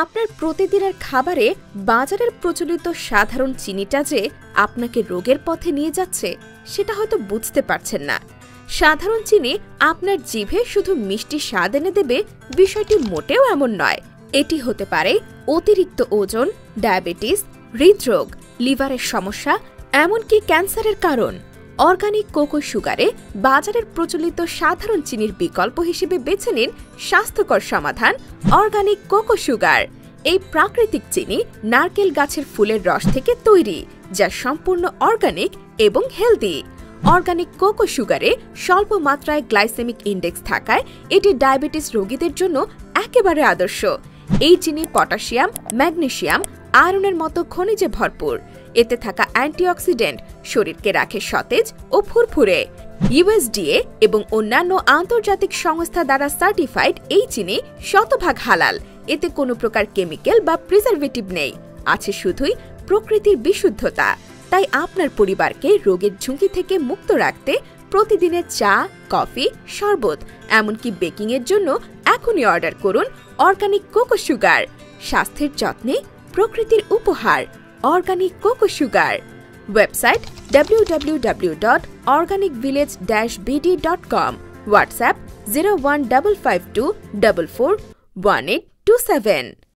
আপনার প্রতিদিনের খাবারে বাজারের প্রচলিত সাধারণ চিনিটা যে আপনাকে রোগের পথে নিয়ে যাচ্ছে সেটা হয়তো বুঝতে পারছেন না। সাধারণ চিনি আপনার জিভে শুধু মিষ্টি স্বাদ এনে দেবে, বিষয়টি মোটেও এমন নয়। এটি হতে পারে অতিরিক্ত ওজন, ডায়াবেটিস, হৃদরোগ, লিভারের সমস্যা, এমনকি ক্যান্সারের কারণ। অর্গানিক কোকো সুগারে বাজারের প্রচলিত সাধারণ চিনির বিকল্প হিসেবে বেছে নিন স্বাস্থ্যকর সমাধান অর্গানিক কোকো সুগার। এই প্রাকৃতিক চিনি নারকেল গাছের ফুলের রস থেকে তৈরি, যা সম্পূর্ণ অর্গানিক এবং হেলদি। অর্গানিক কোকো সুগারে স্বল্প মাত্রায় গ্লাইসেমিক ইন্ডেক্স থাকায় এটি ডায়াবেটিস রোগীদের জন্য একেবারে আদর্শ। এই চিনি পটাশিয়াম, ম্যাগনেসিয়াম, আয়রনের মতো খনিজে ভরপুর। এতে থাকা অ্যান্টিঅক্সিডেন্ট শরীরকে রাখে সতেজ ও ফুরফুরে। ইউএসডিএ এবং অন্যান্য আন্তর্জাতিক সংস্থা দ্বারা সার্টিফাইড এই চিনি শতভাগ হালাল। এতে কোনো প্রকার কেমিক্যাল বা প্রিজারভেটিভ নেই, আছে শুধুই প্রকৃতির বিশুদ্ধতা। তাই আপনার পরিবারকে রোগের ঝুঁকি থেকে মুক্ত রাখতে প্রতিদিনের চা, কফি, শরবত, এমনকি বেকিং এর জন্য এখনই অর্ডার করুন অর্গানিক কোকো সুগার। স্বাস্থ্যের যত্নে প্রকৃতির উপহার organic cocoa sugar. Website www.organicvillage-bd.com। WhatsApp 01552441827।